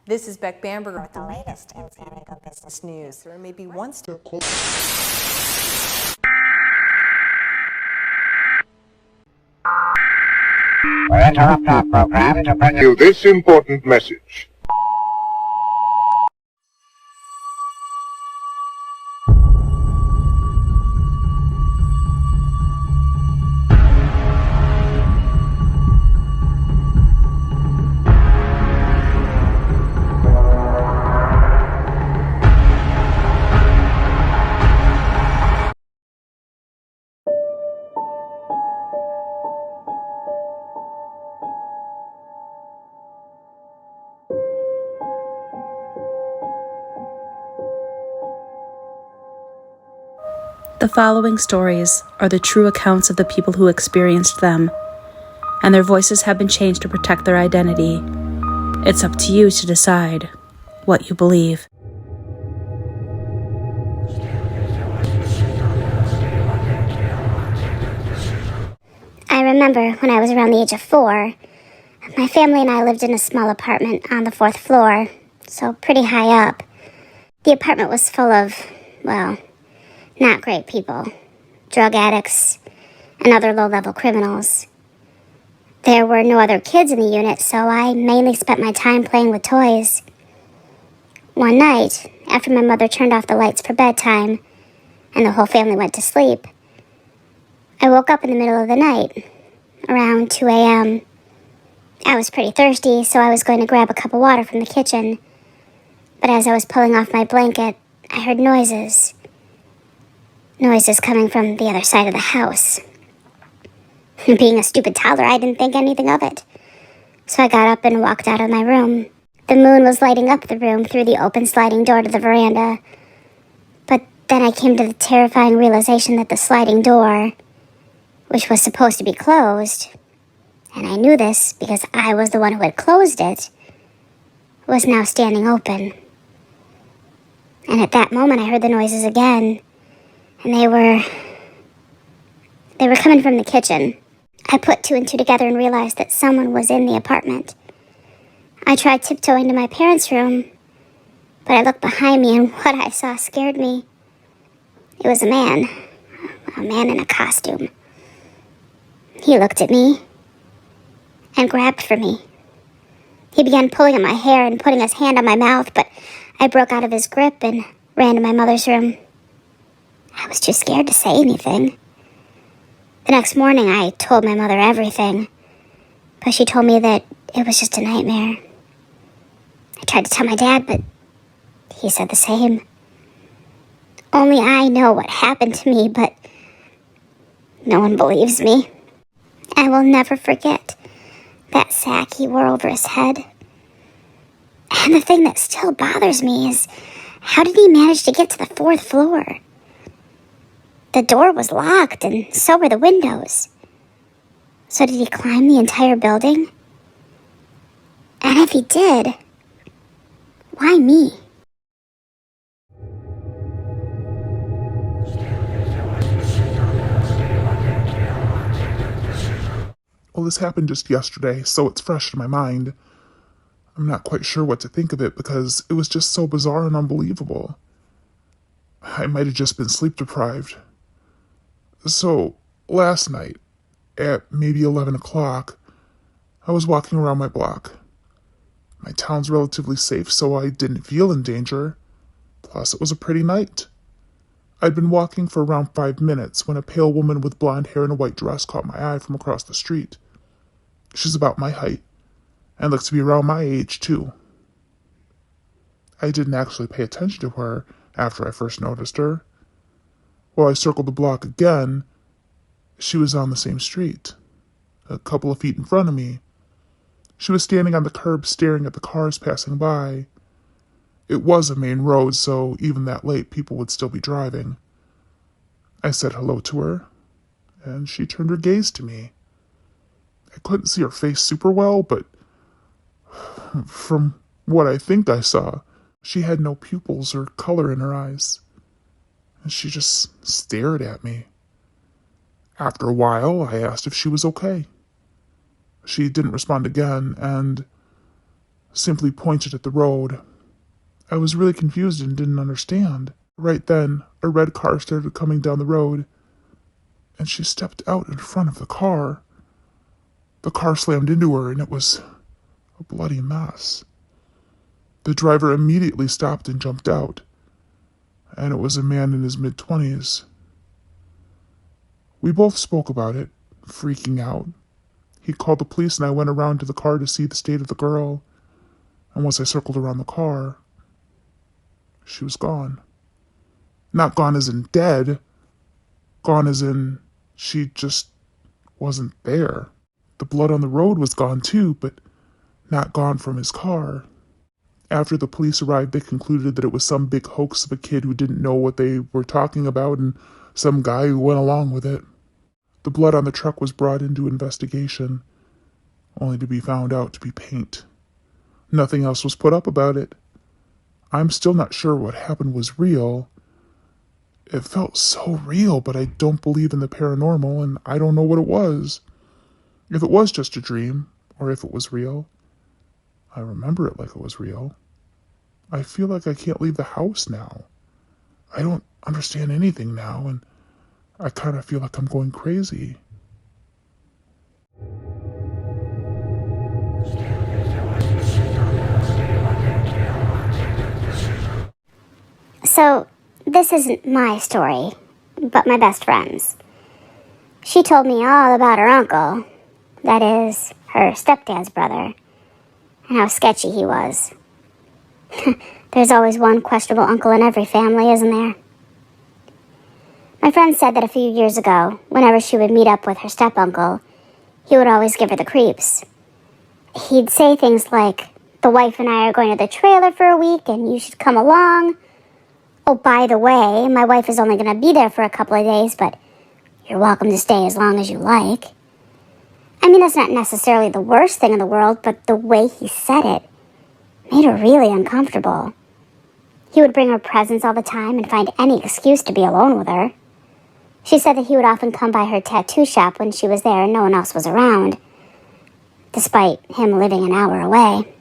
This is Beck Bamberger with the latest in San Diego business news. There may be one step closer. We interrupt our program to bring you this important message. The following stories are the true accounts of the people who experienced them, and their voices have been changed to protect their identity. It's up to you to decide what you believe. I remember when I was around the age of 4, my family and I lived in a small apartment on the 4th floor, so pretty high up. The apartment was full of, well, not great people, drug addicts, and other low-level criminals. There were no other kids in the unit, so I mainly spent my time playing with toys. One night, after my mother turned off the lights for bedtime, and the whole family went to sleep, I woke up in the middle of the night, around 2 a.m. I was pretty thirsty, so I was going to grab a cup of water from the kitchen. But as I was pulling off my blanket, I heard noises. Noises coming from the other side of the house. Being a stupid toddler, I didn't think anything of it. So I got up and walked out of my room. The moon was lighting up the room through the open sliding door to the veranda. But then I came to the terrifying realization that the sliding door, which was supposed to be closed, and I knew this because I was the one who had closed it, was now standing open. And at that moment I heard the noises again, and they were coming from the kitchen. I put 2 and 2 together and realized that someone was in the apartment. I tried tiptoeing to my parents' room, but I looked behind me and what I saw scared me. It was a man in a costume. He looked at me and grabbed for me. He began pulling at my hair and putting his hand on my mouth, but I broke out of his grip and ran to my mother's room. I was too scared to say anything. The next morning, I told my mother everything, but she told me that it was just a nightmare. I tried to tell my dad, but he said the same. Only I know what happened to me, but no one believes me. I will never forget that sack he wore over his head. And the thing that still bothers me is, how did he manage to get to the 4th floor? The door was locked, and so were the windows. So did he climb the entire building? And if he did, why me? Well, this happened just yesterday, so it's fresh in my mind. I'm not quite sure what to think of it because it was just so bizarre and unbelievable. I might have just been sleep deprived. So, last night, at maybe 11 o'clock, I was walking around my block. My town's relatively safe, so I didn't feel in danger. Plus, it was a pretty night. I'd been walking for around 5 minutes when a pale woman with blonde hair and a white dress caught my eye from across the street. She's about my height, and looks to be around my age, too. I didn't actually pay attention to her after I first noticed her. While I circled the block again, she was on the same street, a couple of feet in front of me. She was standing on the curb staring at the cars passing by. It was a main road, so even that late, people would still be driving. I said hello to her, and she turned her gaze to me. I couldn't see her face super well, but from what I think I saw, she had no pupils or color in her eyes. And she just stared at me. After a while, I asked if she was okay. She didn't respond again, and simply pointed at the road. I was really confused and didn't understand. Right then, a red car started coming down the road, and she stepped out in front of the car. The car slammed into her, and it was a bloody mess. The driver immediately stopped and jumped out, and it was a man in his mid-20s. We both spoke about it, freaking out. He called the police, and I went around to the car to see the state of the girl, and once I circled around the car, she was gone. Not gone as in dead, gone as in she just wasn't there. The blood on the road was gone too, but not gone from his car. After the police arrived, they concluded that it was some big hoax of a kid who didn't know what they were talking about and some guy who went along with it. The blood on the truck was brought into investigation, only to be found out to be paint. Nothing else was put up about it. I'm still not sure what happened was real. It felt so real, but I don't believe in the paranormal, and I don't know what it was. If it was just a dream, or if it was real, I remember it like it was real. I feel like I can't leave the house now. I don't understand anything now, and I kind of feel like I'm going crazy. So, this isn't my story, but my best friend's. She told me all about her uncle, that is, her stepdad's brother, and how sketchy he was. There's always one questionable uncle in every family, isn't there? My friend said that a few years ago, whenever she would meet up with her step-uncle, he would always give her the creeps. He'd say things like, "The wife and I are going to the trailer for a week, and you should come along. Oh, by the way, my wife is only going to be there for a couple of days, but you're welcome to stay as long as you like." I mean, that's not necessarily the worst thing in the world, but the way he said it made her really uncomfortable. He would bring her presents all the time and find any excuse to be alone with her. She said that he would often come by her tattoo shop when she was there and no one else was around, despite him living an hour away.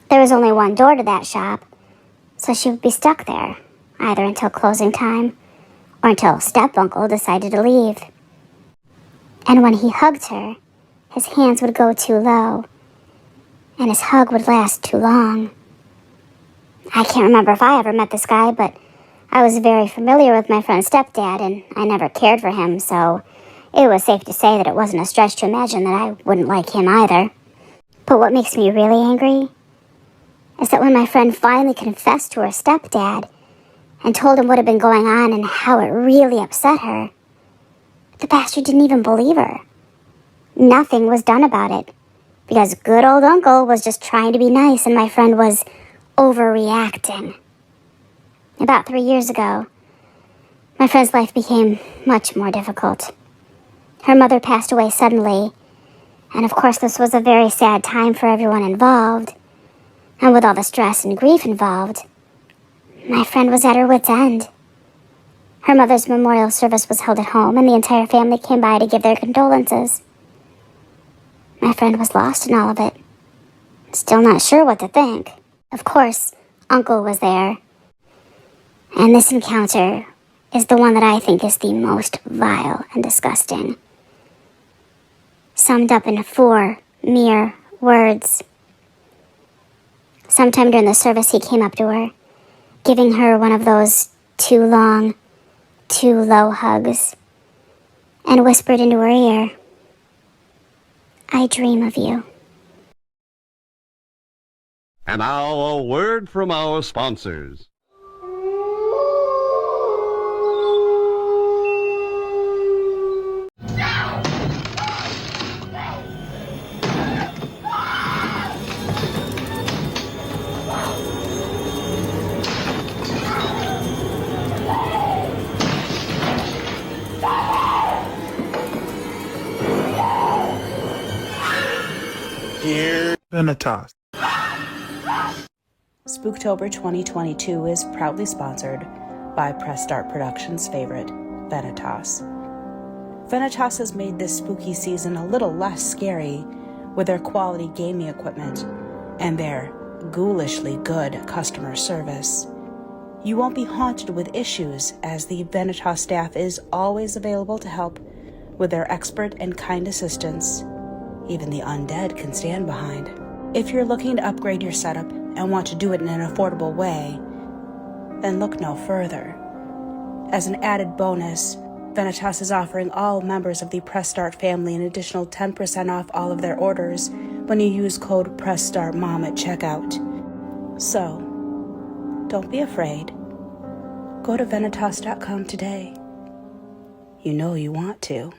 There was only one door to that shop, so she would be stuck there, either until closing time or until step-uncle decided to leave. And when he hugged her, his hands would go too low, and his hug would last too long. I can't remember if I ever met this guy, but I was very familiar with my friend's stepdad, and I never cared for him, so it was safe to say that it wasn't a stretch to imagine that I wouldn't like him either. But what makes me really angry is that when my friend finally confessed to her stepdad and told him what had been going on and how it really upset her, the bastard didn't even believe her. Nothing was done about it, because good old uncle was just trying to be nice and my friend was overreacting. About 3 years ago, my friend's life became much more difficult. Her mother passed away suddenly, and of course this was a very sad time for everyone involved. And with all the stress and grief involved, my friend was at her wit's end. Her mother's memorial service was held at home, and the entire family came by to give their condolences. My friend was lost in all of it, still not sure what to think. Of course, Uncle was there, and this encounter is the one that I think is the most vile and disgusting. Summed up in 4 mere words. Sometime during the service, he came up to her, giving her one of those too long, too low hugs, and whispered into her ear, "I dream of you." And now a word from our sponsors. VENATOS. Spooktober 2022 is proudly sponsored by Press Start Productions' favorite, VENATOS. VENATOS has made this spooky season a little less scary with their quality gaming equipment and their ghoulishly good customer service. You won't be haunted with issues, as the VENATOS staff is always available to help with their expert and kind assistance. Even the undead can stand behind. If you're looking to upgrade your setup and want to do it in an affordable way, then look no further. As an added bonus, VENATOS is offering all members of the Press Start family an additional 10% off all of their orders when you use code pressstartmom at checkout. So, don't be afraid. Go to venatos.com today. You know you want to.